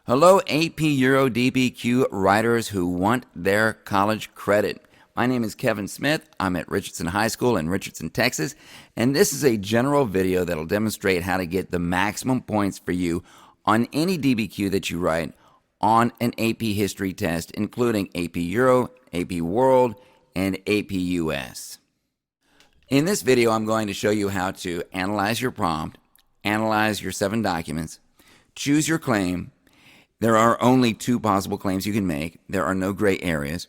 Hello, AP Euro DBQ writers who want their college credit. My name is Kevin Smith. I'm at Richardson High School in Richardson, Texas, and this is a general video that'll demonstrate how to get the maximum points for you on any DBQ that you write on an AP History test, including AP Euro, AP World, and AP US. In this video, I'm going to show you how to analyze your prompt, analyze your 7 documents, choose your claim. There are only 2 possible claims you can make. There are no gray areas.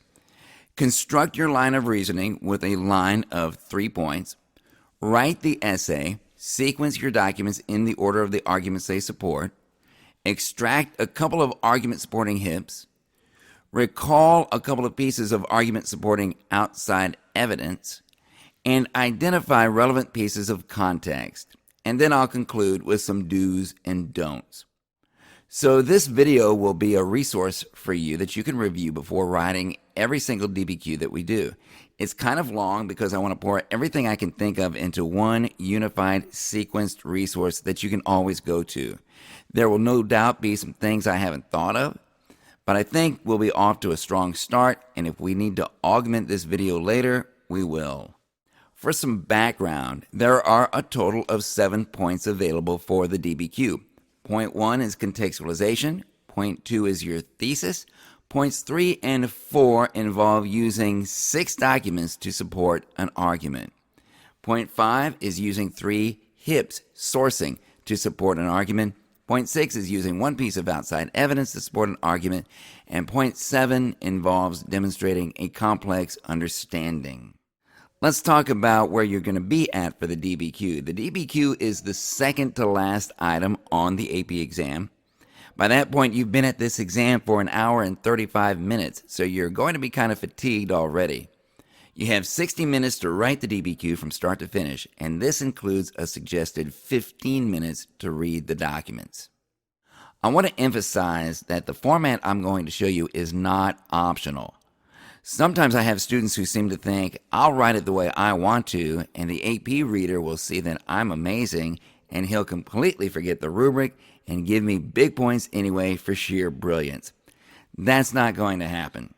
Construct your line of reasoning with a line of 3 points. Write the essay. Sequence your documents in the order of the arguments they support. Extract a couple of argument supporting hips. Recall a couple of pieces of argument supporting outside evidence. And identify relevant pieces of context. And then I'll conclude with some do's and don'ts. So this video will be a resource for you that you can review before writing every single DBQ that we do. It's kind of long because I want to pour everything I can think of into one unified sequenced resource that you can always go to. There will no doubt be some things I haven't thought of, but I think we'll be off to a strong start, and if we need to augment this video later, we will. For some background, there are a total of 7 points available for the DBQ. Point 1 is contextualization. Point 2 is your thesis. Points 3 and 4 involve using 6 documents to support an argument. Point 5 is using 3 hips, sourcing, to support an argument. Point 6 is using 1 piece of outside evidence to support an argument. And point 7 involves demonstrating a complex understanding. Let's talk about where you're going to be at for the DBQ. The DBQ is the second to last item on the AP exam. By that point, you've been at this exam for 1 hour and 35 minutes, so you're going to be kind of fatigued already. You have 60 minutes to write the DBQ from start to finish, and this includes a suggested 15 minutes to read the documents. I want to emphasize that the format I'm going to show you is not optional. Sometimes I have students who seem to think, I'll write it the way I want to, and the AP reader will see that I'm amazing, and he'll completely forget the rubric and give me big points anyway for sheer brilliance. That's not going to happen.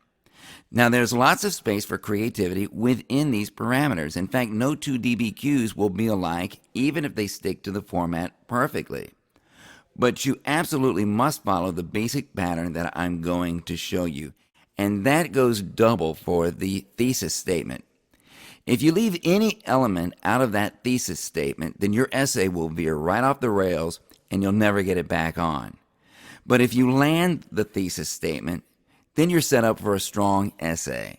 Now, there's lots of space for creativity within these parameters. In fact, no 2 DBQs will be alike, even if they stick to the format perfectly. But you absolutely must follow the basic pattern that I'm going to show you. And that goes double for the thesis statement. If you leave any element out of that thesis statement, then your essay will veer right off the rails and you'll never get it back on. But if you land the thesis statement, then you're set up for a strong essay.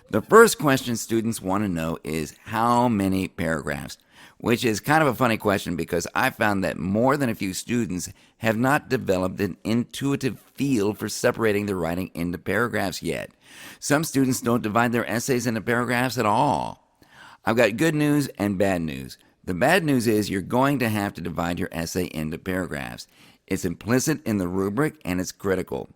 The first question students want to know is how many paragraphs, which is kind of a funny question because I found that more than a few students have not developed an intuitive feel for separating the writing into paragraphs yet. Some students don't divide their essays into paragraphs at all. I've got good news and bad news. The bad news is you're going to have to divide your essay into paragraphs. It's implicit in the rubric and it's critical.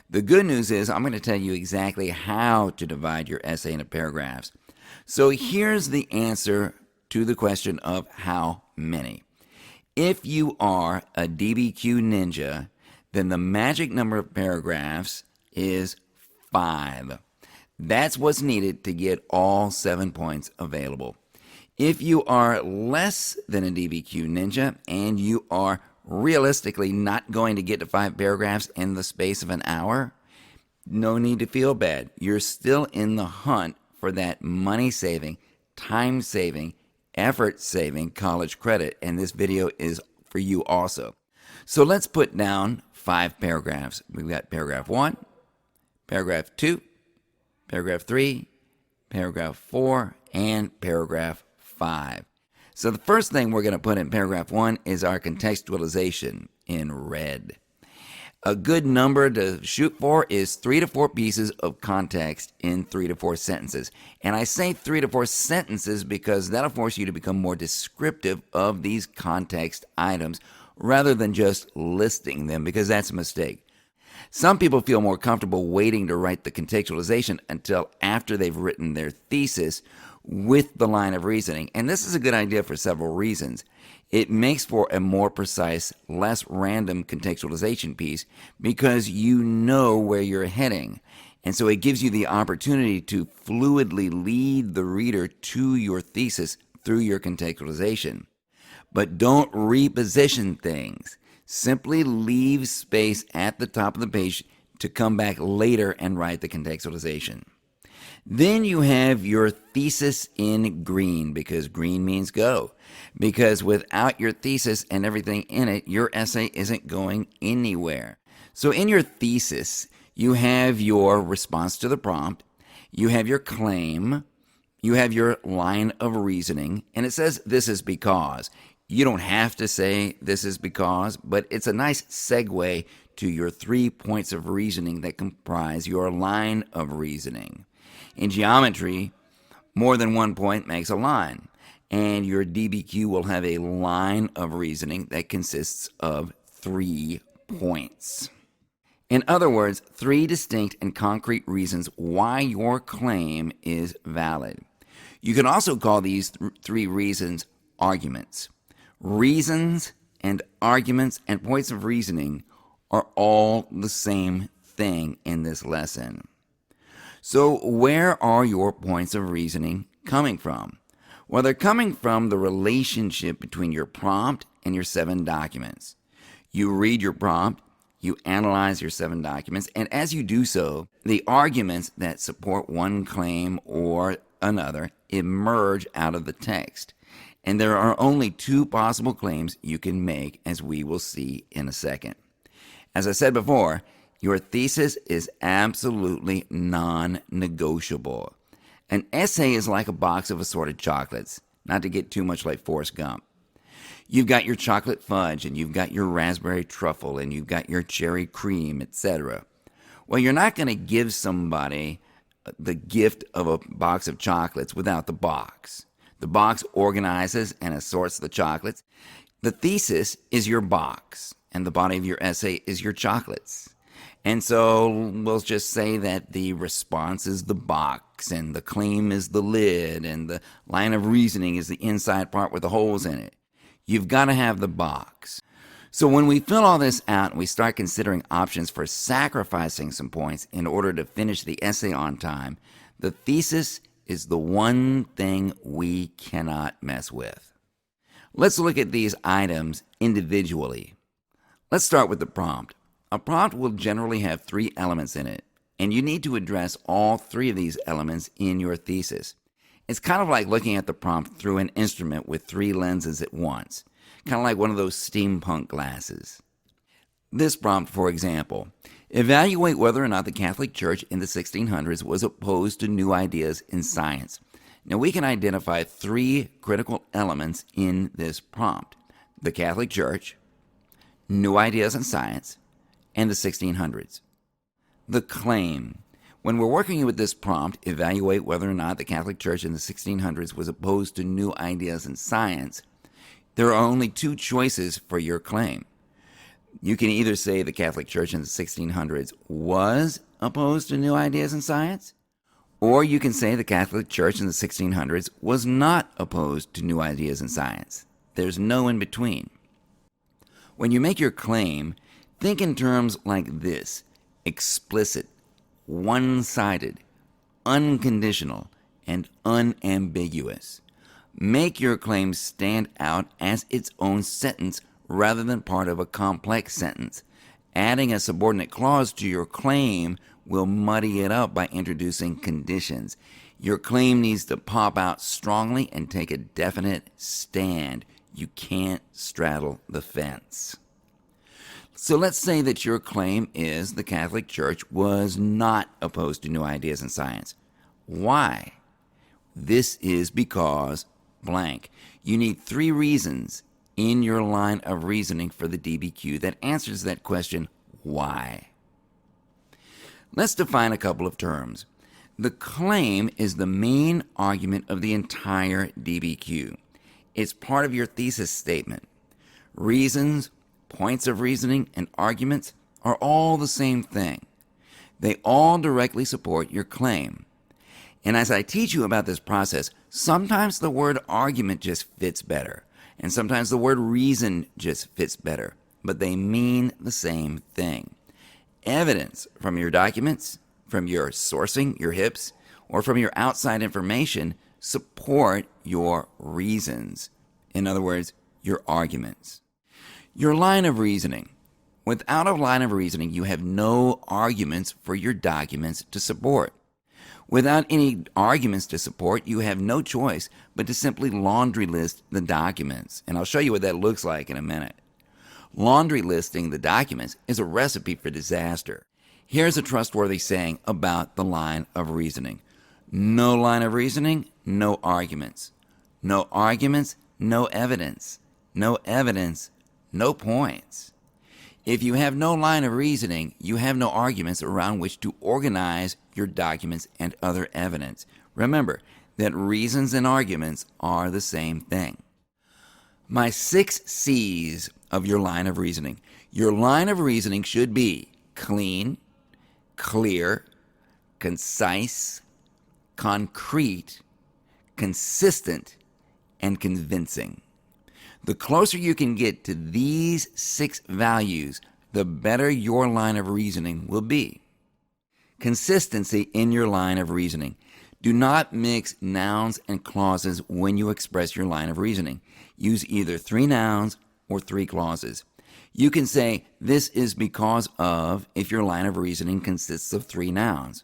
The good news is I'm going to tell you exactly how to divide your essay into paragraphs. So here's the answer to the question of how many. If you are a DBQ ninja, then the magic number of paragraphs is 5. That's what's needed to get all 7 points available. If you are less than a DBQ ninja and you are realistically not going to get to 5 paragraphs in the space of 1 hour, no need to feel bad. You're still in the hunt for that money-saving, time-saving, effort-saving college credit, and this video is for you also. So let's put down 5 paragraphs. We've got paragraph 1, paragraph 2, paragraph 3, paragraph 4, and paragraph 5. So the first thing we're going to put in paragraph 1 is our contextualization in red. A good number to shoot for is 3 to 4 pieces of context in 3 to 4 sentences. And I say 3 to 4 sentences because that'll force you to become more descriptive of these context items rather than just listing them, because that's a mistake. Some people feel more comfortable waiting to write the contextualization until after they've written their thesis, with the line of reasoning. And this is a good idea for several reasons. It makes for a more precise, less random contextualization piece because you know where you're heading. And so it gives you the opportunity to fluidly lead the reader to your thesis through your contextualization. But don't reposition things. Simply leave space at the top of the page to come back later and write the contextualization. Then you have your thesis in green, because green means go. Because without your thesis and everything in it, your essay isn't going anywhere. So in your thesis, you have your response to the prompt, you have your claim, you have your line of reasoning, and it says this is because. You don't have to say this is because, but it's a nice segue to your 3 points of reasoning that comprise your line of reasoning. In geometry, more than 1 point makes a line, and your DBQ will have a line of reasoning that consists of 3 points. In other words, 3 distinct and concrete reasons why your claim is valid. You can also call these 3 reasons arguments. Reasons and arguments and points of reasoning are all the same thing in this lesson. So where are your points of reasoning coming from? Well, they're coming from the relationship between your prompt and your 7 documents. You read your prompt, you analyze your 7 documents, and as you do so, the arguments that support one claim or another emerge out of the text. And there are only 2 possible claims you can make, as we will see in a second. As I said before, your thesis is absolutely non-negotiable. An essay is like a box of assorted chocolates, not to get too much like Forrest Gump. You've got your chocolate fudge, and you've got your raspberry truffle, and you've got your cherry cream, etc. Well, you're not going to give somebody the gift of a box of chocolates without the box. The box organizes and assorts the chocolates. The thesis is your box, and the body of your essay is your chocolates. And so we'll just say that the response is the box, and the claim is the lid, and the line of reasoning is the inside part with the holes in it. You've got to have the box. So when we fill all this out and we start considering options for sacrificing some points in order to finish the essay on time, the thesis is the one thing we cannot mess with. Let's look at these items individually. Let's start with the prompt. A prompt will generally have 3 elements in it, and you need to address all 3 of these elements in your thesis. It's kind of like looking at the prompt through an instrument with 3 lenses at once, kind of like one of those steampunk glasses. This prompt, for example, evaluate whether or not the Catholic Church in the 1600s was opposed to new ideas in science. Now, we can identify 3 critical elements in this prompt: the Catholic Church, new ideas in science, and the 1600s. The claim. When we're working with this prompt, evaluate whether or not the Catholic Church in the 1600s was opposed to new ideas in science, there are only 2 choices for your claim. You can either say the Catholic Church in the 1600s was opposed to new ideas in science, or you can say the Catholic Church in the 1600s was not opposed to new ideas in science. There's no in between. When you make your claim, think in terms like this: explicit, one-sided, unconditional, and unambiguous. Make your claim stand out as its own sentence rather than part of a complex sentence. Adding a subordinate clause to your claim will muddy it up by introducing conditions. Your claim needs to pop out strongly and take a definite stand. You can't straddle the fence. So let's say that your claim is the Catholic Church was not opposed to new ideas in science. Why? This is because blank. You need 3 reasons in your line of reasoning for the DBQ that answers that question, why? Let's define a couple of terms. The claim is the main argument of the entire DBQ. It's part of your thesis statement. Reasons, points of reasoning, and arguments are all the same thing. They all directly support your claim. And as I teach you about this process, sometimes the word argument just fits better, and sometimes the word reason just fits better, but they mean the same thing. Evidence from your documents, from your sourcing, your HIPs, or from your outside information support your reasons. In other words, your arguments. Your line of reasoning. Without a line of reasoning, you have no arguments for your documents to support. Without any arguments to support, you have no choice but to simply laundry list the documents. And I'll show you what that looks like in a minute. Laundry listing the documents is a recipe for disaster. Here's a trustworthy saying about the line of reasoning. No line of reasoning, no arguments. No arguments, no evidence. No evidence, no points. If you have no line of reasoning, you have no arguments around which to organize your documents and other evidence. Remember that reasons and arguments are the same thing. My 6 C's of your line of reasoning. Your line of reasoning should be clean, clear, concise, concrete, consistent, and convincing. The closer you can get to these 6 values, the better your line of reasoning will be. Consistency in your line of reasoning. Do not mix nouns and clauses when you express your line of reasoning. Use either 3 nouns or 3 clauses. You can say, this is because of, if your line of reasoning consists of 3 nouns.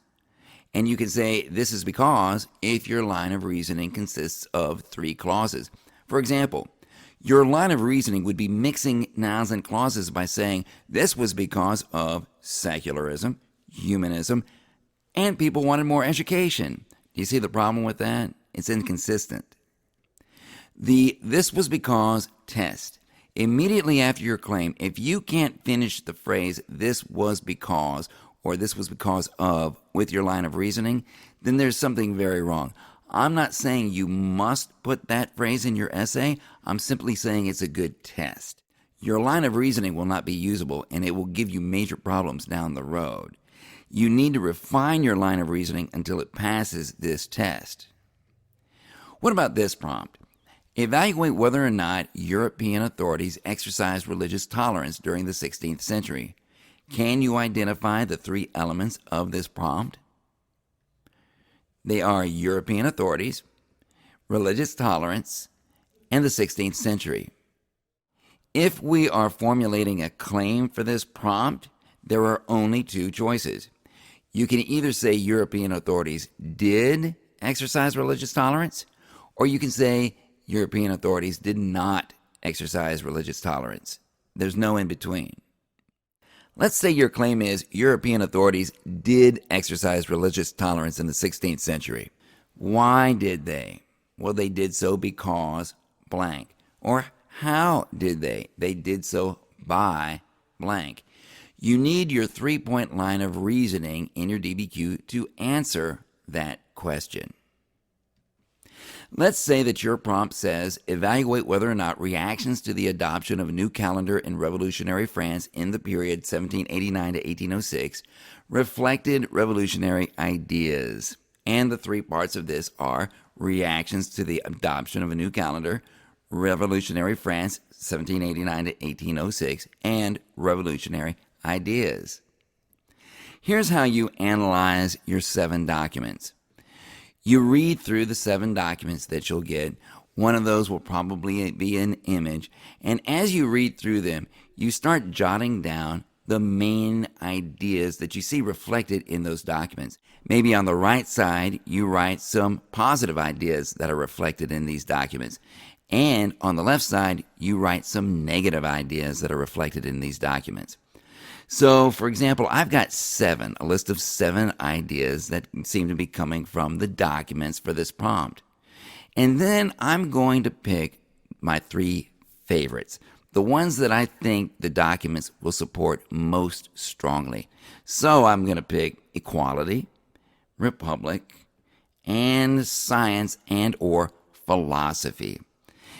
And you can say, this is because, if your line of reasoning consists of 3 clauses. For example, your line of reasoning would be mixing nouns and clauses by saying, this was because of secularism, humanism, and people wanted more education. Do you see the problem with that? It's inconsistent. This was because test. Immediately after your claim, if you can't finish the phrase, this was because, or this was because of, with your line of reasoning, then there's something very wrong. I'm not saying you must put that phrase in your essay. I'm simply saying it's a good test. Your line of reasoning will not be usable, and it will give you major problems down the road. You need to refine your line of reasoning until it passes this test. What about this prompt? Evaluate whether or not European authorities exercised religious tolerance during the 16th century. Can you identify the 3 elements of this prompt? They are European authorities, religious tolerance, and the 16th century. If we are formulating a claim for this prompt, there are only 2 choices. You can either say European authorities did exercise religious tolerance, or you can say European authorities did not exercise religious tolerance. There's no in between. Let's say your claim is European authorities did exercise religious tolerance in the 16th century. Why did they? Well, they did so because blank. Or how did they? They did so by blank. You need your 3-point line of reasoning in your DBQ to answer that question. Let's say that your prompt says, evaluate whether or not reactions to the adoption of a new calendar in revolutionary France in the period 1789 to 1806 reflected revolutionary ideas. And the 3 parts of this are reactions to the adoption of a new calendar, revolutionary France 1789 to 1806, and revolutionary ideas. Here's how you analyze your 7 documents. You read through the 7 documents that you'll get. One of those will probably be an image. And as you read through them, you start jotting down the main ideas that you see reflected in those documents. Maybe on the right side, you write some positive ideas that are reflected in these documents. And on the left side, you write some negative ideas that are reflected in these documents. So, for example, I've got 7, a list of 7 ideas that seem to be coming from the documents for this prompt. And then I'm going to pick my 3 favorites, the ones that I think the documents will support most strongly. So I'm going to pick equality, republic, and science and or philosophy.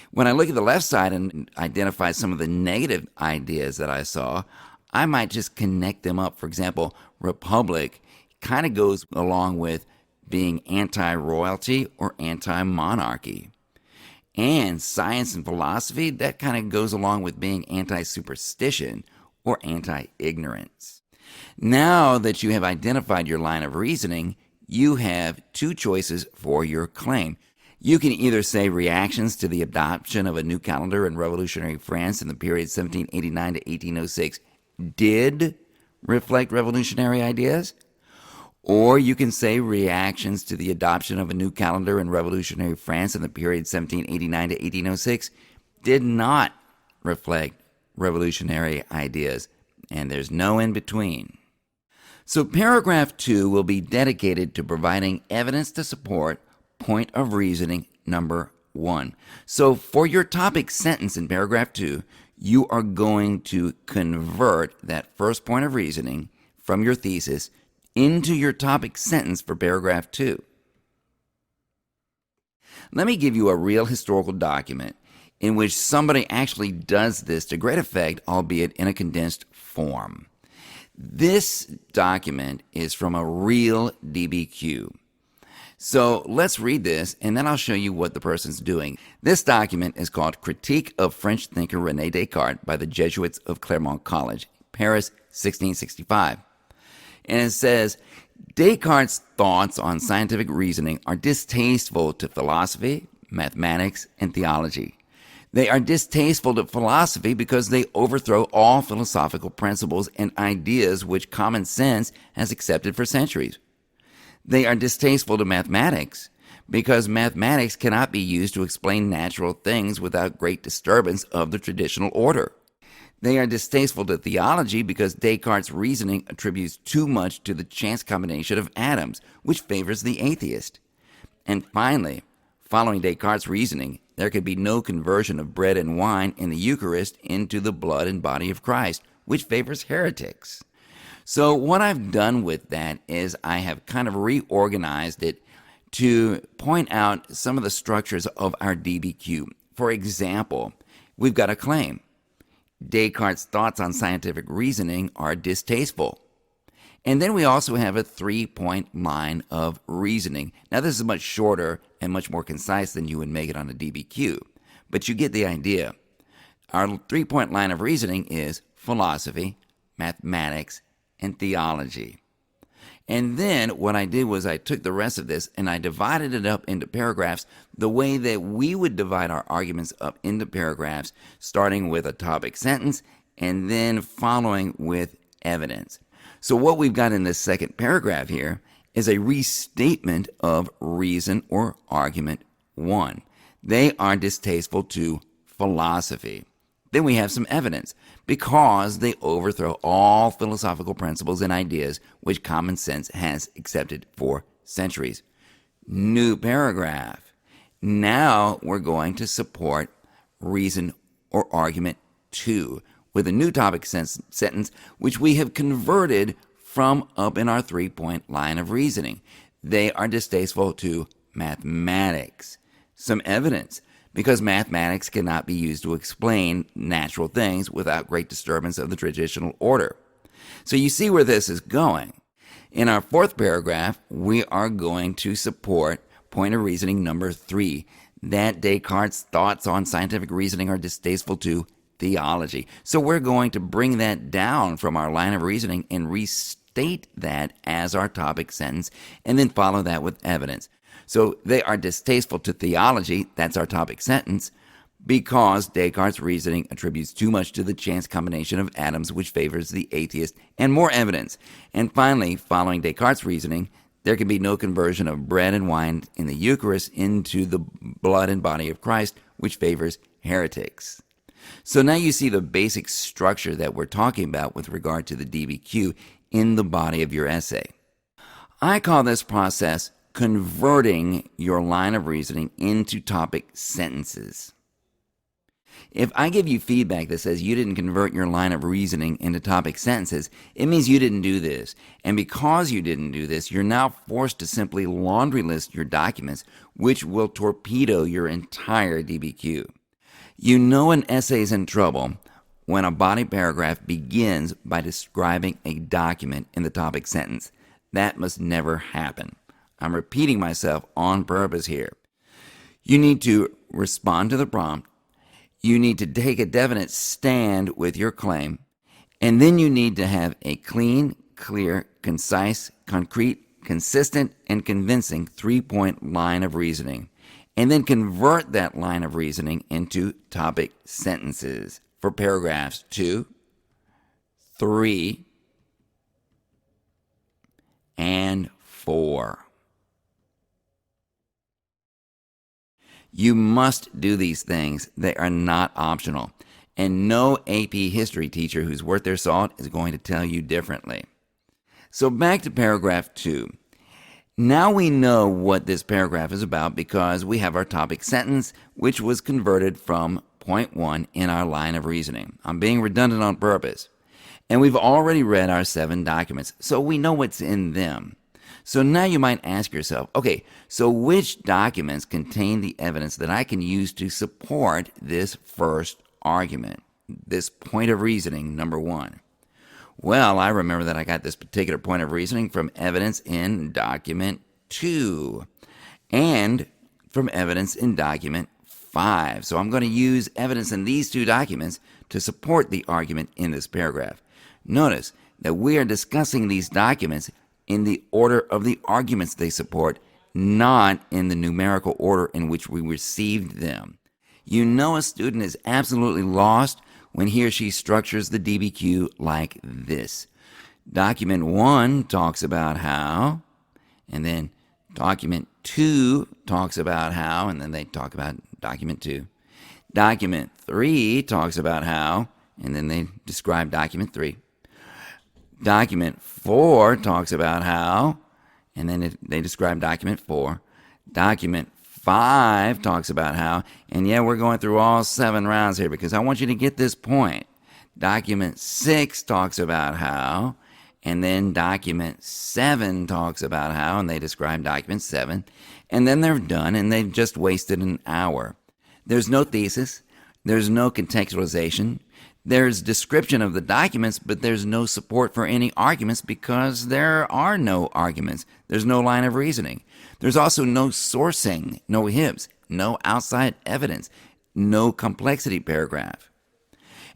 When I look at the left side and identify some of the negative ideas that I saw, I might just connect them up. For example, republic kind of goes along with being anti-royalty or anti-monarchy. And science and philosophy, that kind of goes along with being anti-superstition or anti-ignorance. Now that you have identified your line of reasoning, you have two choices for your claim. You can either say reactions to the adoption of a new calendar in revolutionary France in the period 1789 to 1806 did reflect revolutionary ideas, or you can say reactions to the adoption of a new calendar in revolutionary France in the period 1789 to 1806 did not reflect revolutionary ideas, and there's no in between. So paragraph 2 will be dedicated to providing evidence to support point of reasoning number 1. So for your topic sentence in paragraph 2, you are going to convert that first point of reasoning from your thesis into your topic sentence for paragraph 2. Let me give you a real historical document in which somebody actually does this to great effect, albeit in a condensed form. This document is from a real DBQ. So let's read this, and then I'll show you what the person's doing. This document is called Critique of French Thinker René Descartes by the Jesuits of Clermont College, Paris, 1665. And it says, Descartes' thoughts on scientific reasoning are distasteful to philosophy, mathematics, and theology. They are distasteful to philosophy because they overthrow all philosophical principles and ideas which common sense has accepted for centuries. They are distasteful to mathematics because mathematics cannot be used to explain natural things without great disturbance of the traditional order. They are distasteful to theology because Descartes' reasoning attributes too much to the chance combination of atoms, which favors the atheist. And finally, following Descartes' reasoning, there could be no conversion of bread and wine in the Eucharist into the blood and body of Christ, which favors heretics. So what I've done with that is I have kind of reorganized it to point out some of the structures of our DBQ. For example, we've got a claim. Descartes' thoughts on scientific reasoning are distasteful. And then we also have a 3-point line of reasoning. Now, this is much shorter and much more concise than you would make it on a DBQ, but you get the idea. Our 3-point line of reasoning is philosophy, mathematics, and theology. And then what I did was I took the rest of this and I divided it up into paragraphs the way that we would divide our arguments up into paragraphs, starting with a topic sentence and then following with evidence. So what we've got in this second paragraph here is a restatement of reason or argument 1. They are distasteful to philosophy. Then we have some evidence because they overthrow all philosophical principles and ideas which common sense has accepted for centuries. New paragraph. Now we're going to support reason or argument 2 with a new topic sentence which we have converted from up in our 3-point line of reasoning. They are distasteful to mathematics. Some evidence, because mathematics cannot be used to explain natural things without great disturbance of the traditional order. So you see where this is going. In our 4th paragraph, we are going to support point of reasoning number 3, that Descartes' thoughts on scientific reasoning are distasteful to theology. So we're going to bring that down from our line of reasoning and restate that as our topic sentence, and then follow that with evidence. So they are distasteful to theology, that's our topic sentence, because Descartes' reasoning attributes too much to the chance combination of atoms which favors the atheist, and more evidence. And finally, following Descartes' reasoning, there can be no conversion of bread and wine in the Eucharist into the blood and body of Christ, which favors heretics. So now you see the basic structure that we're talking about with regard to the DBQ in the body of your essay. I call this process converting your line of reasoning into topic sentences. If I give you feedback that says you didn't convert your line of reasoning into topic sentences, it means you didn't do this. And because you didn't do this, you're now forced to simply laundry list your documents, which will torpedo your entire DBQ. You know an essay is in trouble when a body paragraph begins by describing a document in the topic sentence. That must never happen. I'm repeating myself on purpose here. You need to respond to the prompt. You need to take a definite stand with your claim. And then you need to have a clean, clear, concise, concrete, consistent, and convincing 3-point line of reasoning. And then convert that line of reasoning into topic sentences for paragraphs 2, 3, and 4. You must do these things. They are not optional. And no AP history teacher who's worth their salt is going to tell you differently. So back to paragraph 2. Now we know what this paragraph is about because we have our topic sentence, which was converted from point 1 in our line of reasoning. I'm being redundant on purpose. And we've already read our 7 documents, so we know what's in them. So now you might ask yourself, okay, so which documents contain the evidence that I can use to support this first argument, this point of reasoning, number 1? Well, I remember that I got this particular point of reasoning from evidence in document 2 and from evidence in document 5. So I'm going to use evidence in these 2 documents to support the argument in this paragraph. Notice that we are discussing these documents in the order of the arguments they support, not in the numerical order in which we received them. You know a student is absolutely lost when he or she structures the DBQ like this. Document 1 talks about how, and then document 2 talks about how, and then they talk about document 2. Document 3 talks about how, and then they describe document 3. Document 4 talks about how, and then they describe document 4. Document 5 talks about how, and yeah, we're going through all 7 rounds here because I want you to get this point. Document 6 talks about how, and then document 7 talks about how, and they describe document 7, and then they're done, and they've just wasted an hour. There's no thesis, there's no contextualization, there's description of the documents, but there's no support for any arguments because there are no arguments. There's no line of reasoning. There's also no sourcing, no HIPs, no outside evidence, no complexity paragraph.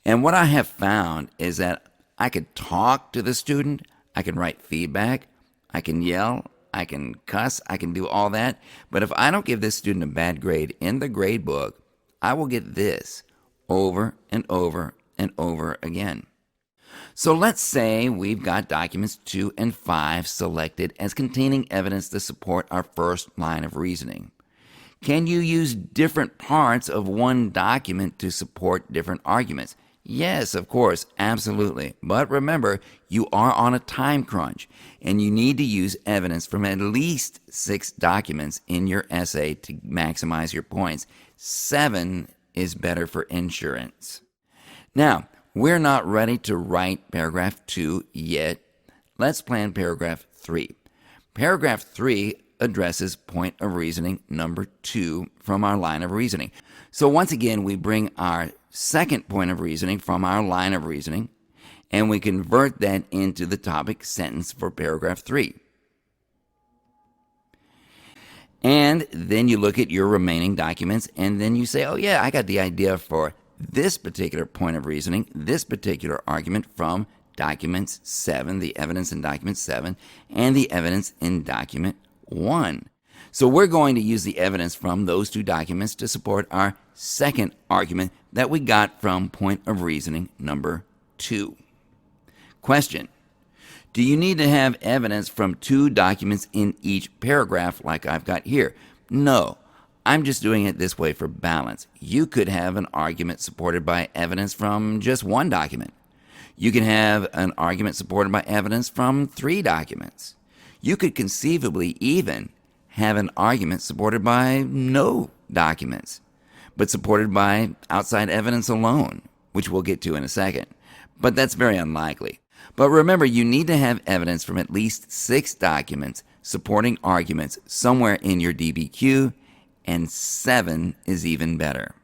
And what I have found is that I could talk to the student, I can write feedback, I can yell, I can cuss, I can do all that. But if I don't give this student a bad grade in the grade book, I will get this over and over and over again. So let's say we've got documents 2 and 5 selected as containing evidence to support our first line of reasoning. Can you use different parts of one document to support different arguments? Yes, of course, absolutely. But remember, you are on a time crunch, and you need to use evidence from at least 6 documents in your essay to maximize your points. 7 is better for insurance. Now, we're not ready to write paragraph 2 yet. Let's plan paragraph 3. Paragraph 3 addresses point of reasoning number 2 from our line of reasoning. So once again, we bring our second point of reasoning from our line of reasoning, and we convert that into the topic sentence for paragraph 3. And then you look at your remaining documents, and then you say, oh yeah, I got the idea for this particular point of reasoning, this particular argument from documents 7, the evidence in document 7, and the evidence in document 1. So we're going to use the evidence from those 2 documents to support our second argument that we got from point of reasoning number 2. Question: do you need to have evidence from 2 documents in each paragraph like I've got here? No. I'm just doing it this way for balance. You could have an argument supported by evidence from just 1 document. You can have an argument supported by evidence from 3 documents. You could conceivably even have an argument supported by no documents, but supported by outside evidence alone, which we'll get to in a second. But that's very unlikely. But remember, you need to have evidence from at least 6 documents supporting arguments somewhere in your DBQ, and 7 is even better.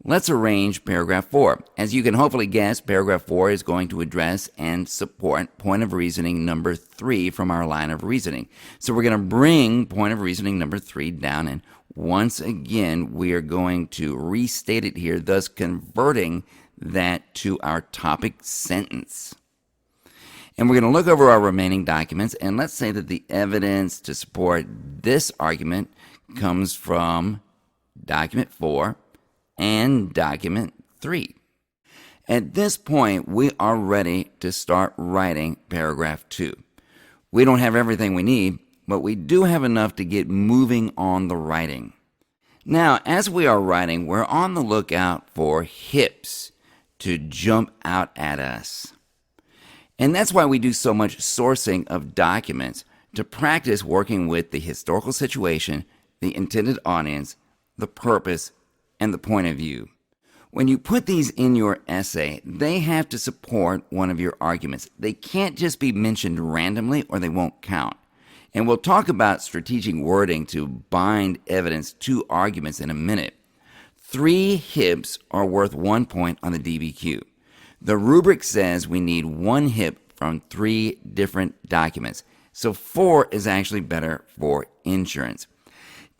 Let's arrange paragraph 4. As you can hopefully guess, paragraph 4 is going to address and support point of reasoning number 3 from our line of reasoning. So we're going to bring point of reasoning number 3 down, and once again, we are going to restate it here, thus converting that to our topic sentence. And we're going to look over our remaining documents, and let's say that the evidence to support this argument comes from document 4 and document 3. At this point, we are ready to start writing paragraph 2. We don't have everything we need, but we do have enough to get moving on the writing. Now, as we are writing, we're on the lookout for hips to jump out at us. And that's why we do so much sourcing of documents to practice working with the historical situation, the intended audience, the purpose, and the point of view. When you put these in your essay, they have to support one of your arguments. They can't just be mentioned randomly or they won't count. And we'll talk about strategic wording to bind evidence to arguments in a minute. 3 hips are worth 1 point on the DBQ. The rubric says we need 1 hip from 3 different documents. So 4 is actually better for insurance.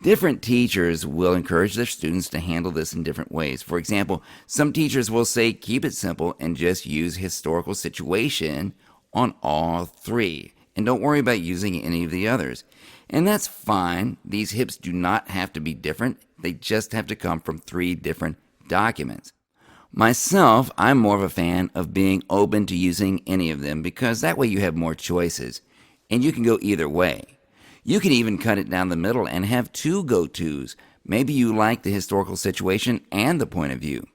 Different teachers will encourage their students to handle this in different ways. For example, some teachers will say keep it simple and just use historical situation on all 3. And don't worry about using any of the others. And that's fine. These hips do not have to be different. They just have to come from 3 different documents. Myself, I'm more of a fan of being open to using any of them because that way you have more choices. And you can go either way. You can even cut it down the middle and have 2 go-tos. Maybe you like the historical situation and the point of view.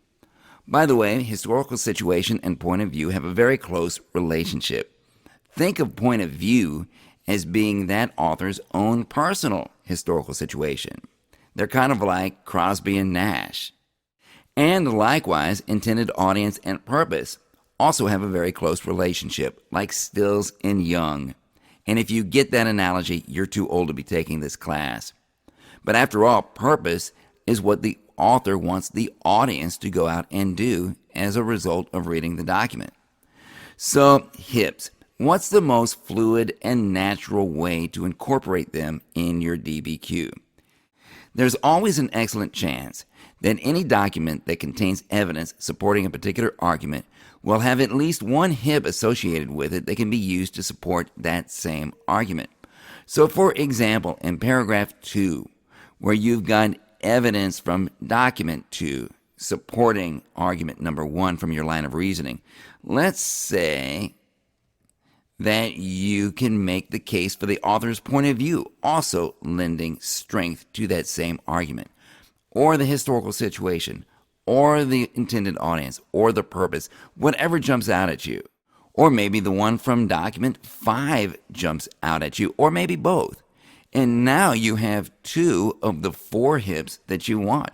By the way, historical situation and point of view have a very close relationship. Think of point of view as being that author's own personal historical situation. They're kind of like Crosby and Nash. And likewise, intended audience and purpose also have a very close relationship, like Stills and Young. And if you get that analogy, you're too old to be taking this class. But after all, purpose is what the author wants the audience to go out and do as a result of reading the document. So, hips. What's the most fluid and natural way to incorporate them in your DBQ? There's always an excellent chance that any document that contains evidence supporting a particular argument will have at least 1 hip associated with it that can be used to support that same argument. So, for example, in paragraph 2, where you've got evidence from document 2 supporting argument number 1 from your line of reasoning, let's say that you can make the case for the author's point of view, also lending strength to that same argument, or the historical situation, or the intended audience, or the purpose, whatever jumps out at you. Or maybe the one from document 5 jumps out at you, or maybe both. And now you have 2 of the 4 hips that you want.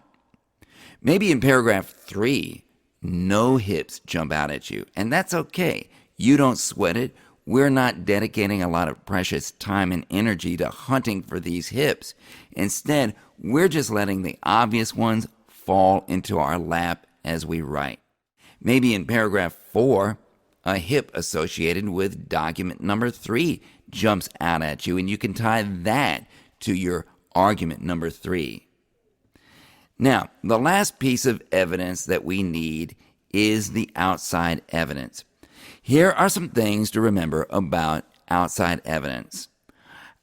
Maybe in paragraph 3, no hips jump out at you, and that's okay. You don't sweat it. We're not dedicating a lot of precious time and energy to hunting for these hips. Instead, we're just letting the obvious ones fall into our lap as we write. Maybe in paragraph 4, a hip associated with document number 3 jumps out at you, and you can tie that to your argument number 3. Now, the last piece of evidence that we need is the outside evidence. Here are some things to remember about outside evidence.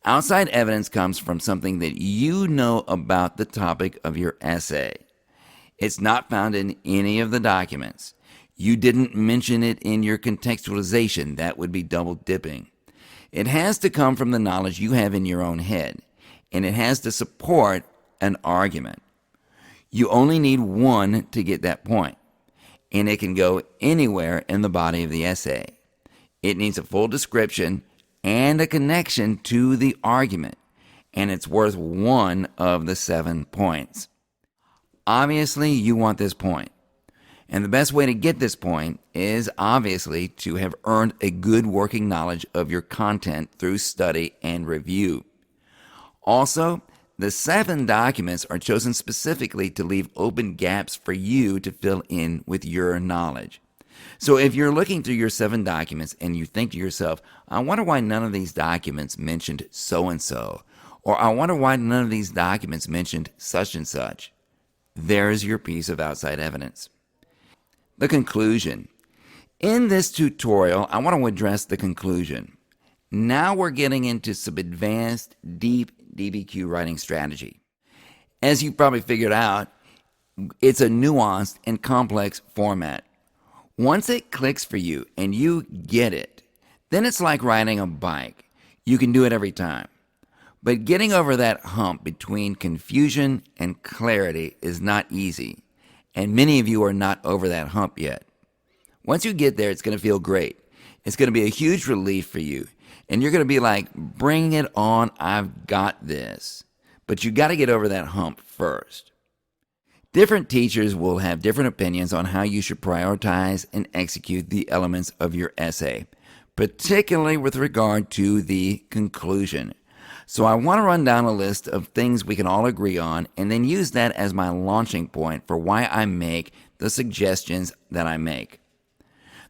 Outside evidence comes from something that you know about the topic of your essay. It's not found in any of the documents. You didn't mention it in your contextualization. That would be double dipping. It has to come from the knowledge you have in your own head, and it has to support an argument. You only need 1 to get that point, and it can go anywhere in the body of the essay. It needs a full description and a connection to the argument, and it's worth 1 of the 7 points. Obviously, you want this point. And the best way to get this point is obviously to have earned a good working knowledge of your content through study and review. Also, The 7 documents are chosen specifically to leave open gaps for you to fill in with your knowledge. So if you're looking through your 7 documents and you think to yourself, I wonder why none of these documents mentioned so-and-so, or I wonder why none of these documents mentioned such and such, there's your piece of outside evidence. The conclusion. In this tutorial, I want to address the conclusion. Now we're getting into some advanced, deep DBQ writing strategy. As you probably figured out, it's a nuanced and complex format. Once it clicks for you and you get it, then it's like riding a bike. You can do it every time. But getting over that hump between confusion and clarity is not easy, and many of you are not over that hump yet. Once you get there, it's going to feel great. It's going to be a huge relief for you, and you're going to be like, bring it on, I've got this. But you got to get over that hump first. Different teachers will have different opinions on how you should prioritize and execute the elements of your essay, particularly with regard to the conclusion. So I want to run down a list of things we can all agree on and then use that as my launching point for why I make the suggestions that I make.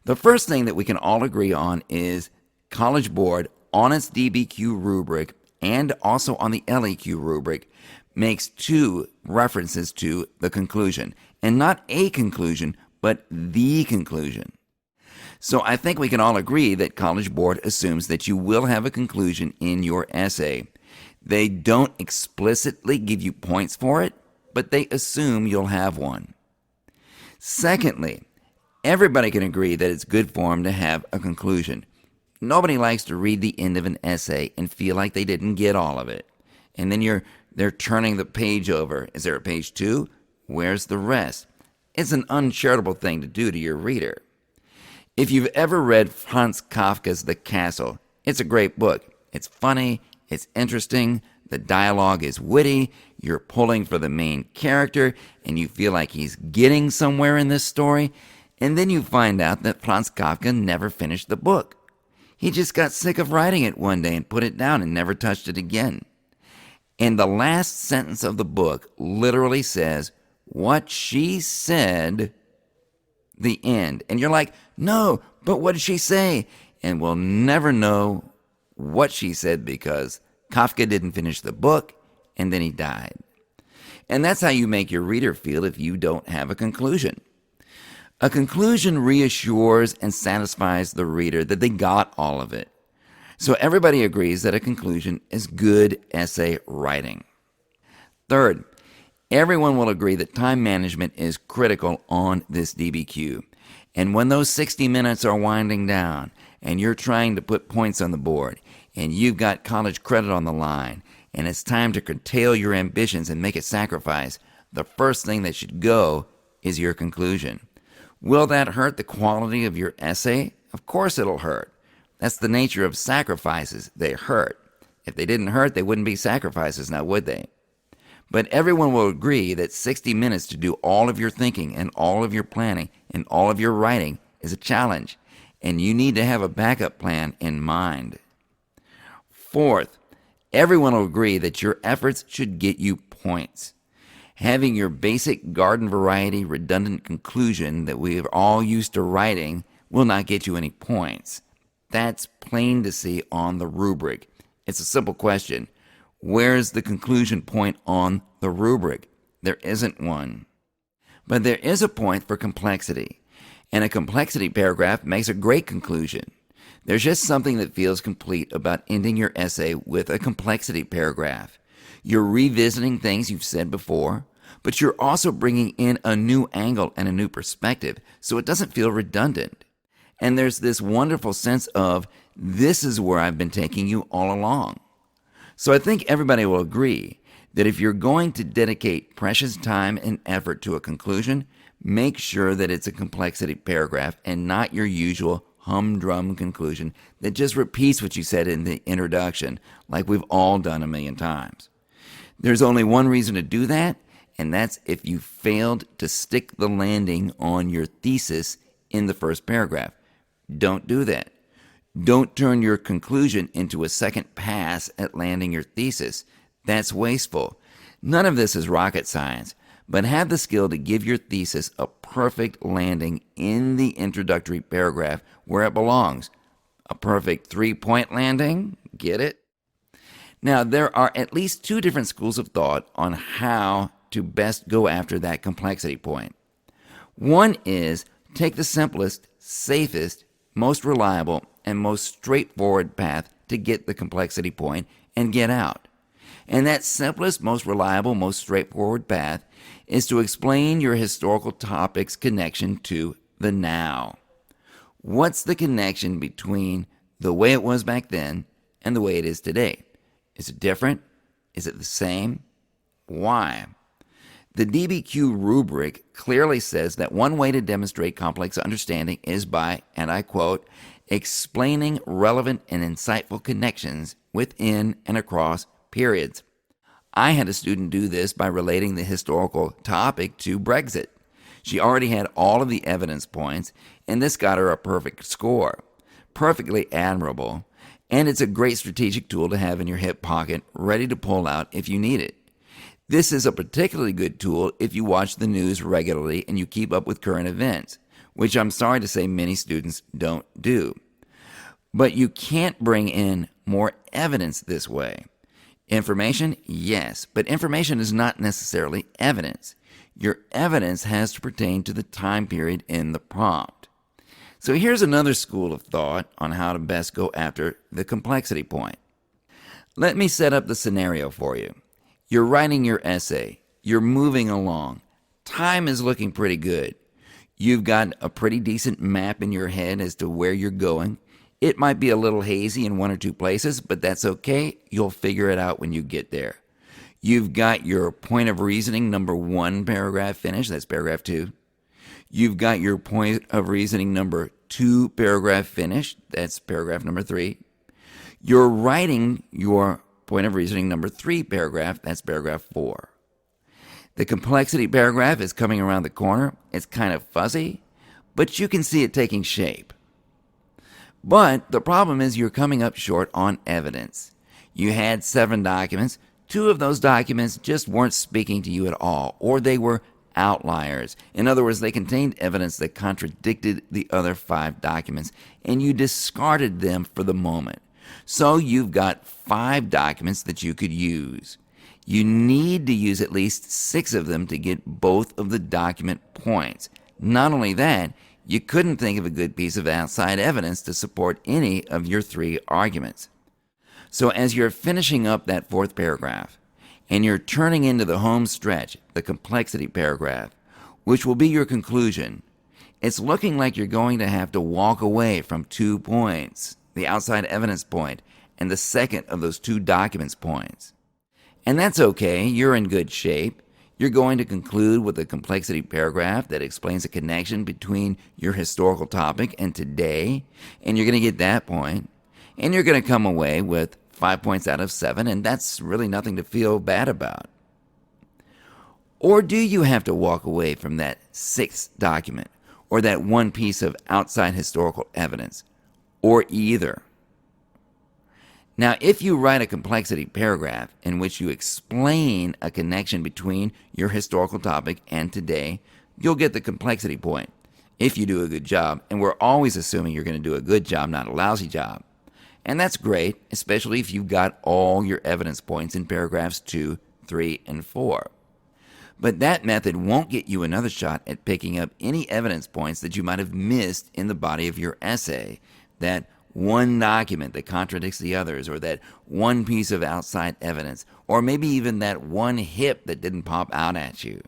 The first thing that we can all agree on is College Board on its DBQ rubric and also on the LEQ rubric makes 2 references to the conclusion, and not a conclusion, but the conclusion. So I think we can all agree that College Board assumes that you will have a conclusion in your essay. They don't explicitly give you points for it, but they assume you'll have one. Secondly, everybody can agree that it's good form to have a conclusion. Nobody likes to read the end of an essay and feel like they didn't get all of it. And then they're turning the page over. Is there a page 2? Where's the rest? It's an uncharitable thing to do to your reader. If you've ever read Franz Kafka's The Castle, it's a great book. It's funny, it's interesting, the dialogue is witty, you're pulling for the main character, and you feel like he's getting somewhere in this story, and then you find out that Franz Kafka never finished the book. He just got sick of writing it one day and put it down and never touched it again. And the last sentence of the book literally says, what she said, the end. And you're like, no, but what did she say? And we'll never know what she said because Kafka didn't finish the book and then he died. And that's how you make your reader feel if you don't have a conclusion. A conclusion reassures and satisfies the reader that they got all of it. So everybody agrees that a conclusion is good essay writing. Third, everyone will agree that time management is critical on this DBQ. And when those 60 minutes are winding down and you're trying to put points on the board and you've got college credit on the line and it's time to curtail your ambitions and make a sacrifice, the first thing that should go is your conclusion. Will that hurt the quality of your essay? Of course it'll hurt. That's the nature of sacrifices. They hurt. If they didn't hurt, they wouldn't be sacrifices now, would they? But everyone will agree that 60 minutes to do all of your thinking and all of your planning and all of your writing is a challenge, and you need to have a backup plan in mind. Fourth, everyone will agree that your efforts should get you points. Having your basic garden variety redundant conclusion that we are all used to writing will not get you any points. That's plain to see on the rubric. It's a simple question. Where's the conclusion point on the rubric? There isn't one. But there is a point for complexity, and a complexity paragraph makes a great conclusion. There's just something that feels complete about ending your essay with a complexity paragraph. You're revisiting things you've said before, but you're also bringing in a new angle and a new perspective, so it doesn't feel redundant. And there's this wonderful sense of, this is where I've been taking you all along. So I think everybody will agree that if you're going to dedicate precious time and effort to a conclusion, make sure that it's a complexity paragraph and not your usual humdrum conclusion that just repeats what you said in the introduction, like we've all done a million times. There's only one reason to do that, and that's if you failed to stick the landing on your thesis in the first paragraph. Don't do that. Don't turn your conclusion into a second pass at landing your thesis. That's wasteful. None of this is rocket science, but have the skill to give your thesis a perfect landing in the introductory paragraph where it belongs. A perfect 3-point landing? Get it? Now, there are at least 2 different schools of thought on how to best go after that complexity point. One is take the simplest, safest, most reliable, and most straightforward path to get the complexity point and get out. And that simplest, most reliable, most straightforward path is to explain your historical topic's connection to the now. What's the connection between the way it was back then and the way it is today? Is it different? Is it the same? Why? The DBQ rubric clearly says that one way to demonstrate complex understanding is by, and I quote, explaining relevant and insightful connections within and across periods. I had a student do this by relating the historical topic to Brexit. She already had all of the evidence points, and this got her a perfect score. Perfectly admirable, and it's a great strategic tool to have in your hip pocket, ready to pull out if you need it. This is a particularly good tool if you watch the news regularly and you keep up with current events, which I'm sorry to say many students don't do. But you can't bring in more evidence this way. Information, yes, but information is not necessarily evidence. Your evidence has to pertain to the time period in the prompt. So here's another school of thought on how to best go after the complexity point. Let me set up the scenario for you. You're writing your essay. You're moving along. Time is looking pretty good. You've got a pretty decent map in your head as to where you're going. It might be a little hazy in 1 or 2 places, but that's okay. You'll figure it out when you get there. You've got your point of reasoning number 1 paragraph finished. That's paragraph 2. You've got your point of reasoning number 2 paragraph finished. That's paragraph number 3. You're writing your point of reasoning number 3 paragraph. That's paragraph 4. The complexity paragraph is coming around the corner. It's kind of fuzzy, but you can see it taking shape. But the problem is you're coming up short on evidence. You had 7 documents. 2 of those documents just weren't speaking to you at all, or they were outliers. In other words, they contained evidence that contradicted the other 5 documents, and you discarded them for the moment. So you've got 5 documents that you could use. You need to use at least 6 of them to get both of the document points. Not only that, you couldn't think of a good piece of outside evidence to support any of your 3 arguments. So as you're finishing up that 4th paragraph, and you're turning into the home stretch, the complexity paragraph, which will be your conclusion, it's looking like you're going to have to walk away from 2 points, the outside evidence point, and the second of those 2 documents points. And that's okay, you're in good shape. You're going to conclude with a complexity paragraph that explains a connection between your historical topic and today, and you're going to get that point, and you're going to come away with 5 points out of 7, and that's really nothing to feel bad about. Or do you have to walk away from that 6th document, or that 1 piece of outside historical evidence, or either? Now, if you write a complexity paragraph in which you explain a connection between your historical topic and today, you'll get the complexity point if you do a good job. And we're always assuming you're going to do a good job, not a lousy job. And that's great, especially if you've got all your evidence points in paragraphs 2, 3, and 4. But that method won't get you another shot at picking up any evidence points that you might have missed in the body of your essay. That 1 document that contradicts the others, or that 1 piece of outside evidence, or maybe even that 1 hip that didn't pop out at you.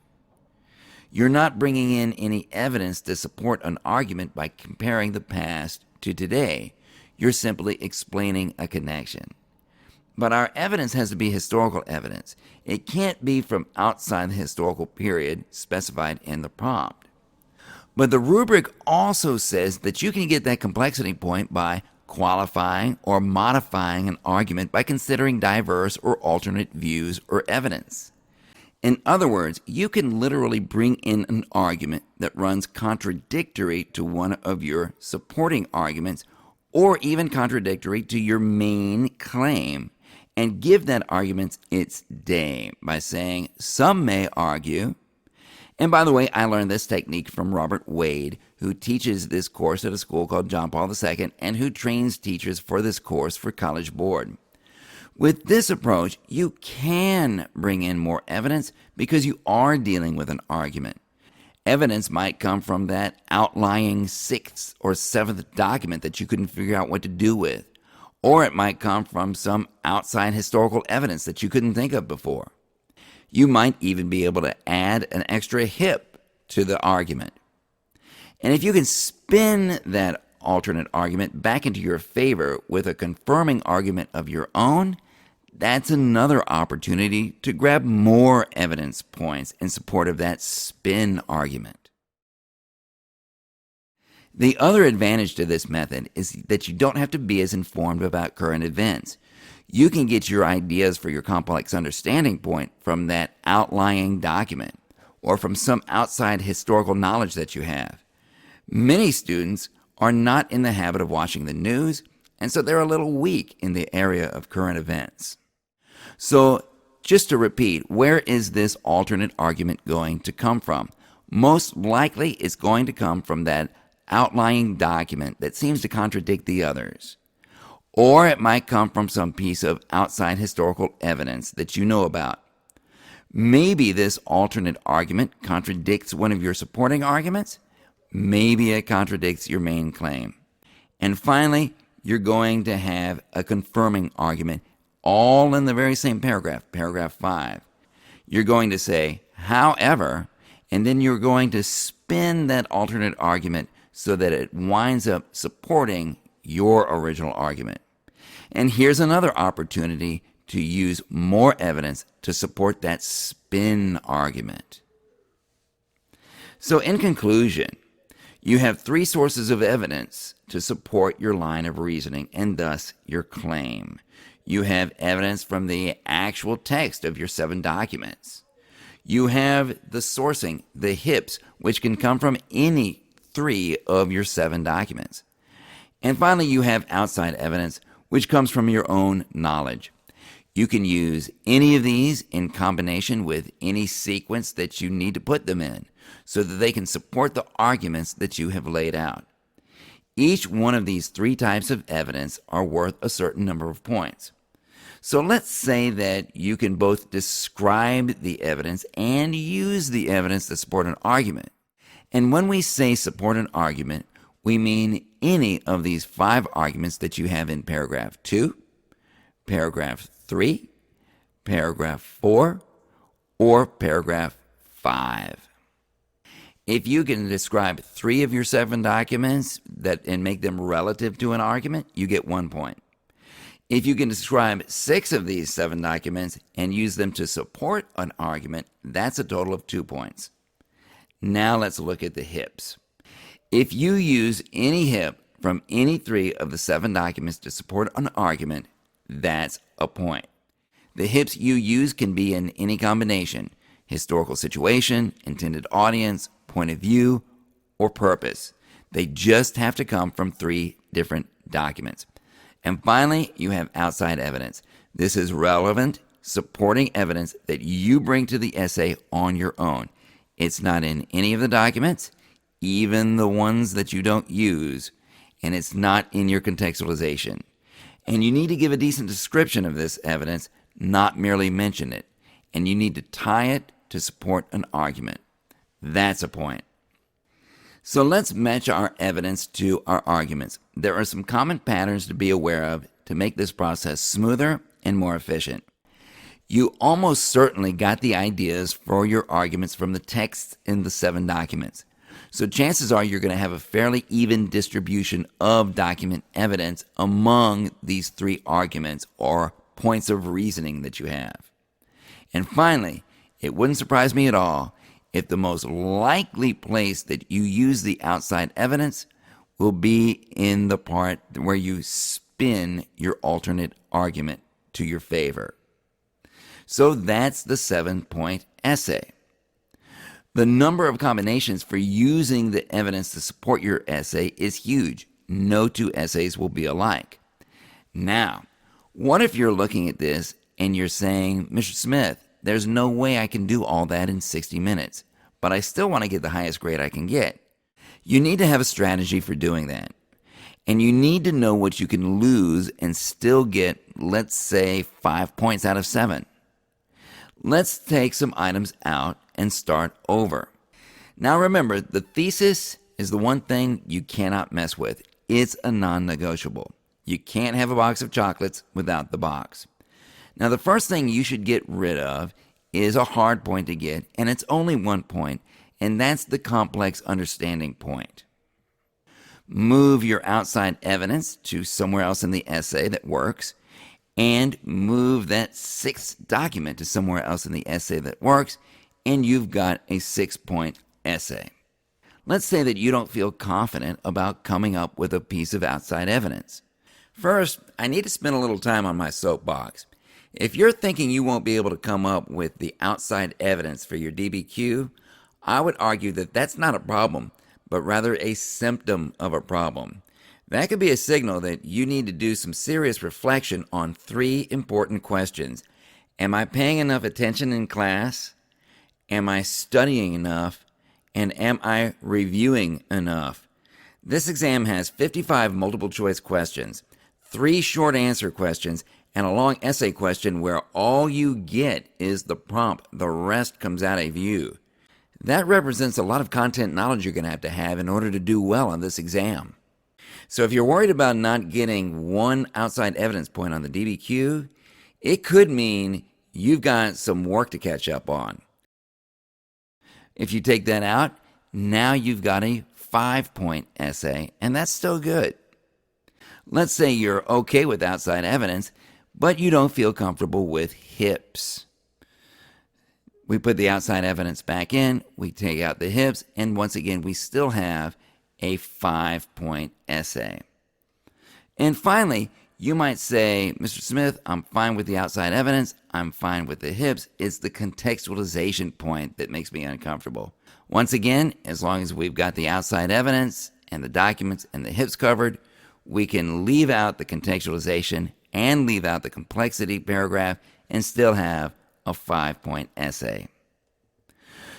You're not bringing in any evidence to support an argument by comparing the past to today. You're simply explaining a connection. But our evidence has to be historical evidence. It can't be from outside the historical period specified in the prompt. But the rubric also says that you can get that complexity point by qualifying or modifying an argument by considering diverse or alternate views or evidence. In other words, you can literally bring in an argument that runs contradictory to one of your supporting arguments, or even contradictory to your main claim, and give that argument its day by saying, some may argue. And by the way, I learned this technique from Robert Wade, who teaches this course at a school called John Paul II and who trains teachers for this course for College Board. With this approach, you can bring in more evidence because you are dealing with an argument. Evidence might come from that outlying sixth or seventh document that you couldn't figure out what to do with. Or it might come from some outside historical evidence that you couldn't think of before. You might even be able to add an extra hip to the argument. And if you can spin that alternate argument back into your favor with a confirming argument of your own, that's another opportunity to grab more evidence points in support of that spin argument. The other advantage to this method is that you don't have to be as informed about current events. You can get your ideas for your complex understanding point from that outlying document or from some outside historical knowledge that you have. Many students are not in the habit of watching the news, and so they're a little weak in the area of current events. So, just to repeat, where is this alternate argument going to come from? Most likely it's going to come from that outlying document that seems to contradict the others. Or it might come from some piece of outside historical evidence that you know about. Maybe this alternate argument contradicts one of your supporting arguments. Maybe it contradicts your main claim. And finally, you're going to have a confirming argument, all in the very same paragraph, paragraph 5. You're going to say, however, and then you're going to spin that alternate argument so that it winds up supporting your original argument. And here's another opportunity to use more evidence to support that spin argument. So in conclusion, you have 3 sources of evidence to support your line of reasoning and thus your claim. You have evidence from the actual text of your 7 documents. You have the sourcing, the hips, which can come from any 3 of your 7 documents. And finally, you have outside evidence, which comes from your own knowledge. You can use any of these in combination with any sequence that you need to put them in so that they can support the arguments that you have laid out. Each one of these 3 types of evidence are worth a certain number of points. So let's say that you can both describe the evidence and use the evidence to support an argument. And when we say support an argument, we mean any of these 5 arguments that you have in paragraph 2, paragraph 3, paragraph 4, or paragraph 5. If you can describe 3 of your 7 documents and make them relative to an argument, you get 1 point. If you can describe 6 of these 7 documents and use them to support an argument, that's a total of 2 points. Now let's look at the hips. If you use any hip from any 3 of the 7 documents to support an argument, that's a point. The hips you use can be in any combination: historical situation, intended audience, point of view, or purpose. They just have to come from 3 different documents. And finally, you have outside evidence. This is relevant, supporting evidence that you bring to the essay on your own. It's not in any of the documents, even the ones that you don't use, and it's not in your contextualization. And you need to give a decent description of this evidence, not merely mention it. And you need to tie it to support an argument. That's a point. So let's match our evidence to our arguments. There are some common patterns to be aware of to make this process smoother and more efficient. You almost certainly got the ideas for your arguments from the text in the 7 documents. So chances are you're going to have a fairly even distribution of document evidence among these 3 arguments or points of reasoning that you have. And finally, it wouldn't surprise me at all if the most likely place that you use the outside evidence will be in the part where you spin your alternate argument to your favor. So that's the 7-point essay. The number of combinations for using the evidence to support your essay is huge. No 2 essays will be alike. Now, What if you're looking at this and you're saying, Mr. Smith, there's no way I can do all that in 60 minutes, but I still want to get the highest grade I can get. You need to have a strategy for doing that. And you need to know what you can lose and still get, let's say, 5 points out of 7. Let's take some items out and start over. Now remember, the thesis is the one thing you cannot mess with. It's a non-negotiable. You can't have a box of chocolates without the box. Now the first thing you should get rid of is a hard point to get, and it's only 1 point, and that's the complex understanding point. Move your outside evidence to somewhere else in the essay that works, and move that 6th document to somewhere else in the essay that works, and you've got a 6-point essay. Let's say that you don't feel confident about coming up with a piece of outside evidence. First, I need to spend a little time on my soapbox. If you're thinking you won't be able to come up with the outside evidence for your DBQ, I would argue that that's not a problem, but rather a symptom of a problem. That could be a signal that you need to do some serious reflection on 3 important questions. Am I paying enough attention in class? Am I studying enough? And am I reviewing enough? This exam has 55 multiple choice questions, 3 short answer questions, and a long essay question where all you get is the prompt. The rest comes out of you. That represents a lot of content knowledge you're going to have in order to do well on this exam. So if you're worried about not getting 1 outside evidence point on the DBQ, it could mean you've got some work to catch up on. If you take that out, now you've got a 5-point essay, and that's still good. Let's say you're okay with outside evidence, but you don't feel comfortable with hips. We put the outside evidence back in, we take out the hips, and once again, we still have a 5-point essay. And finally, you might say, Mr. Smith, I'm fine with the outside evidence, I'm fine with the hips. It's the contextualization point that makes me uncomfortable. Once again, as long as we've got the outside evidence and the documents and the hips covered, we can leave out the contextualization and leave out the complexity paragraph and still have a 5-point essay.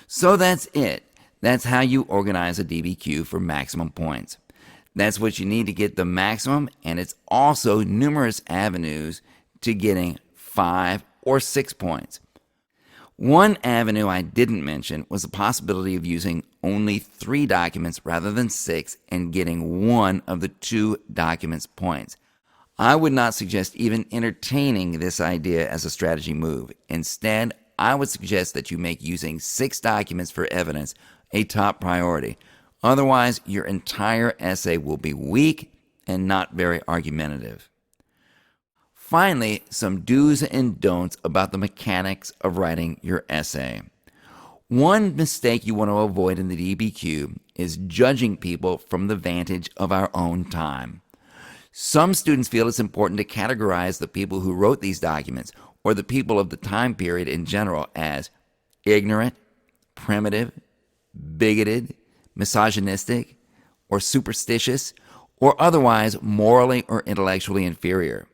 So that's it. That's how you organize a DBQ for maximum points. That's what you need to get the maximum, and it's also numerous avenues to getting 5 or 6 points. One avenue I didn't mention was the possibility of using only 3 documents rather than 6 and getting 1 of the 2 documents points. I would not suggest even entertaining this idea as a strategy move. Instead, I would suggest that you make using 6 documents for evidence a top priority. Otherwise, your entire essay will be weak and not very argumentative. Finally, some do's and don'ts about the mechanics of writing your essay. One mistake you want to avoid in the DBQ is judging people from the vantage of our own time. Some students feel it's important to categorize the people who wrote these documents or the people of the time period in general as ignorant, primitive, bigoted, misogynistic, or superstitious, or otherwise morally or intellectually inferior.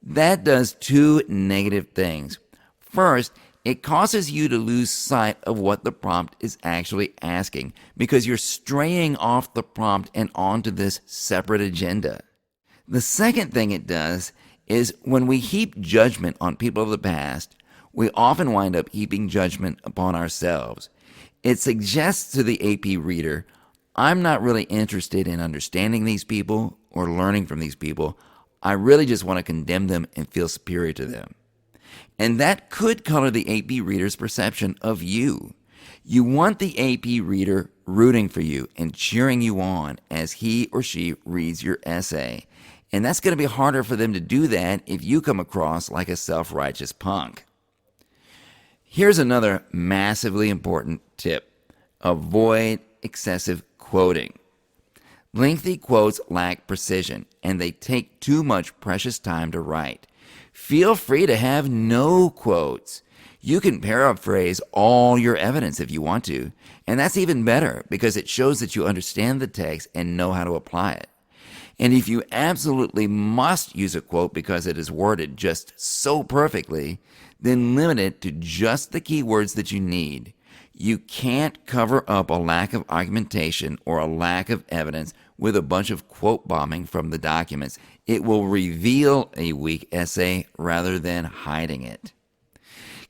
That does 2 negative things. First, it causes you to lose sight of what the prompt is actually asking because you're straying off the prompt and onto this separate agenda. The second thing it does is when we heap judgment on people of the past, we often wind up heaping judgment upon ourselves. It suggests to the AP reader, I'm not really interested in understanding these people or learning from these people. I really just want to condemn them and feel superior to them. And that could color the AP reader's perception of you. You want the AP reader rooting for you and cheering you on as he or she reads your essay. And that's going to be harder for them to do that if you come across like a self-righteous punk. Here's another massively important tip. Avoid excessive quoting. Lengthy quotes lack precision, and they take too much precious time to write. Feel free to have no quotes. You can paraphrase all your evidence if you want to, and that's even better because it shows that you understand the text and know how to apply it. And if you absolutely must use a quote because it is worded just so perfectly, then limit it to just the keywords that you need. You can't cover up a lack of argumentation or a lack of evidence with a bunch of quote bombing from the documents. It will reveal a weak essay rather than hiding it.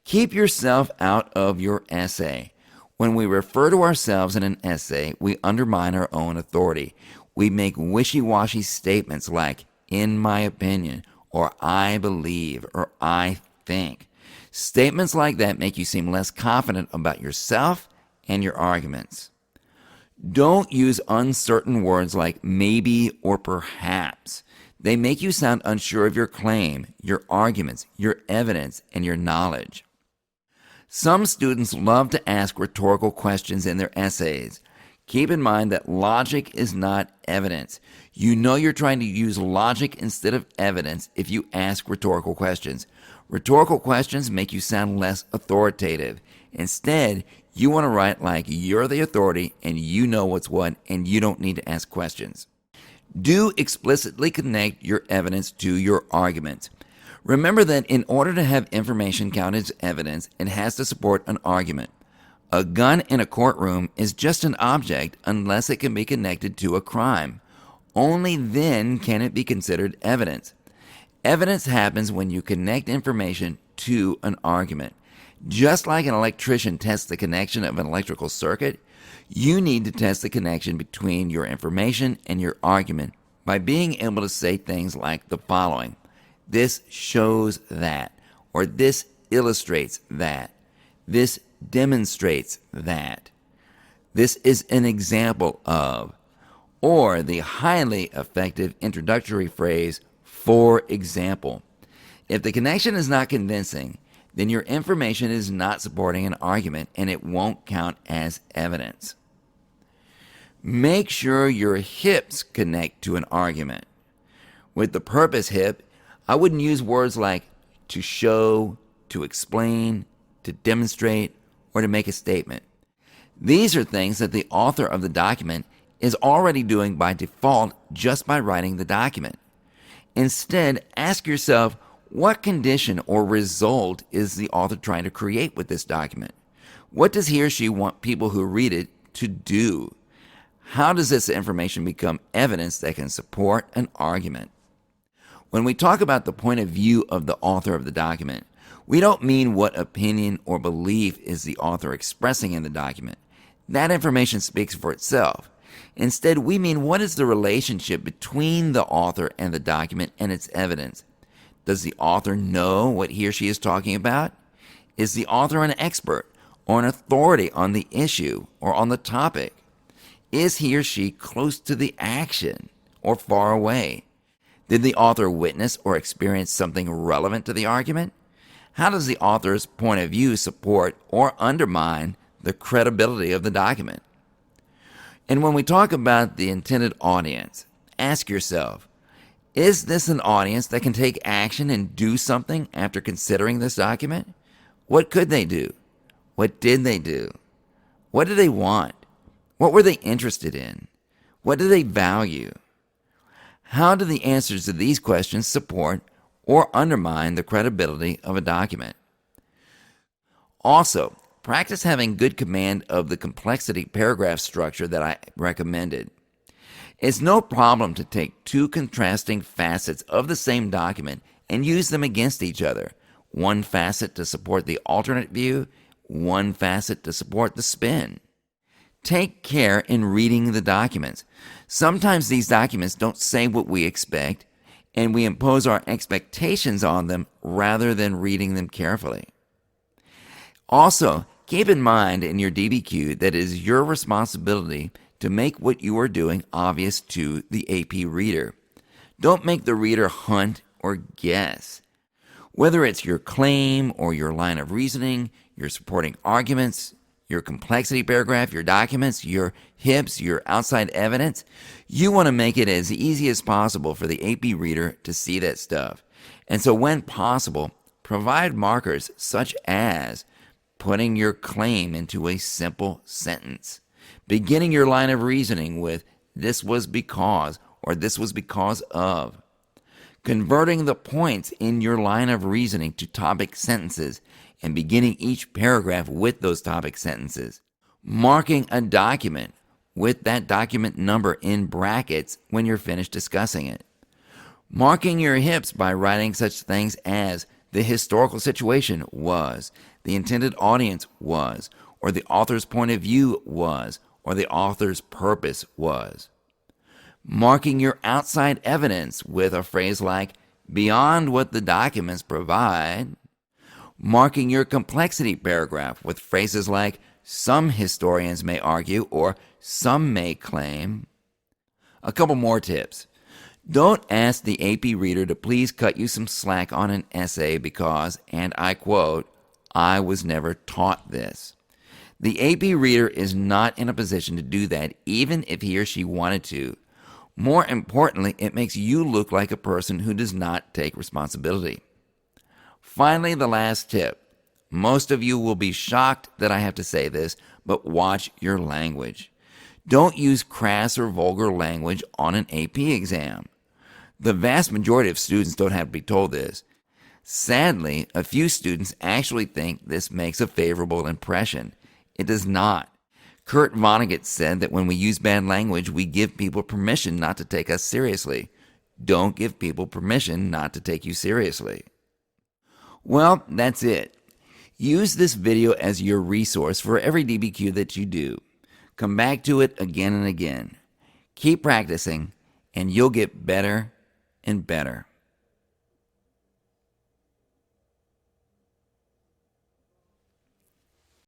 Keep yourself out of your essay. When we refer to ourselves in an essay, we undermine our own authority. We make wishy-washy statements like, in my opinion, or I believe, or I think. Statements like that make you seem less confident about yourself and your arguments. Don't use uncertain words like maybe or perhaps. They make you sound unsure of your claim, your arguments, your evidence, and your knowledge. Some students love to ask rhetorical questions in their essays. Keep in mind that logic is not evidence. You know you're trying to use logic instead of evidence if you ask rhetorical questions. Rhetorical questions make you sound less authoritative. Instead, you want to write like you're the authority and you know what's what and you don't need to ask questions. Do explicitly connect your evidence to your argument. Remember that in order to have information counted as evidence, it has to support an argument. A gun in a courtroom is just an object unless it can be connected to a crime. Only then can it be considered evidence. Evidence happens when you connect information to an argument. Just like an electrician tests the connection of an electrical circuit, you need to test the connection between your information and your argument by being able to say things like the following: this shows that, or this illustrates that, this demonstrates that, this is an example of, or the highly effective introductory phrase, for example. If the connection is not convincing, then your information is not supporting an argument and it won't count as evidence. Make sure your hips connect to an argument. With the purpose hip, I wouldn't use words like to show, to explain, to demonstrate, or to make a statement. These are things that the author of the document is already doing by default just by writing the document. Instead, ask yourself, what condition or result is the author trying to create with this document? What does he or she want people who read it to do? How does this information become evidence that can support an argument? When we talk about the point of view of the author of the document, we don't mean what opinion or belief is the author expressing in the document. That information speaks for itself. Instead, we mean what is the relationship between the author and the document and its evidence. Does the author know what he or she is talking about? Is the author an expert or an authority on the issue or on the topic? Is he or she close to the action or far away? Did the author witness or experience something relevant to the argument? How does the author's point of view support or undermine the credibility of the document? And when we talk about the intended audience, ask yourself, is this an audience that can take action and do something after considering this document? What could they do? What did they do? What do they want? What were they interested in? What do they value? How do the answers to these questions support or undermine the credibility of a document? Also, practice having good command of the complexity paragraph structure that I recommended. It's no problem to take two contrasting facets of the same document and use them against each other. One facet to support the alternate view, one facet to support the spin. Take care in reading the documents. Sometimes these documents don't say what we expect, and we impose our expectations on them rather than reading them carefully. Also, keep in mind in your DBQ that it is your responsibility to make what you are doing obvious to the AP reader. Don't make the reader hunt or guess. Whether it's your claim or your line of reasoning, your supporting arguments, your complexity paragraph, your documents, your hips, your outside evidence, you want to make it as easy as possible for the AP reader to see that stuff. And so when possible, provide markers such as putting your claim into a simple sentence, beginning your line of reasoning with "this was because," or this was because of. Converting the points in your line of reasoning to topic sentences and beginning each paragraph with those topic sentences. Marking a document with that document number in brackets when you're finished discussing it. Marking your hips by writing such things as the historical situation was, the intended audience was, or the author's point of view was, or the author's purpose was. Marking your outside evidence with a phrase like, beyond what the documents provide. Marking your complexity paragraph with phrases like, some historians may argue, or some may claim. A couple more tips. Don't ask the AP reader to please cut you some slack on an essay because, and I quote, I was never taught this. The AP reader is not in a position to do that even if he or she wanted to. More importantly, it makes you look like a person who does not take responsibility. Finally, the last tip. Most of you will be shocked that I have to say this, but watch your language. Don't use crass or vulgar language on an AP exam. The vast majority of students don't have to be told this. Sadly, a few students actually think this makes a favorable impression. It does not. Kurt Vonnegut said that when we use bad language, we give people permission not to take us seriously. Don't give people permission not to take you seriously. Well, that's it. Use this video as your resource for every DBQ that you do. Come back to it again and again. Keep practicing, and you'll get better and better.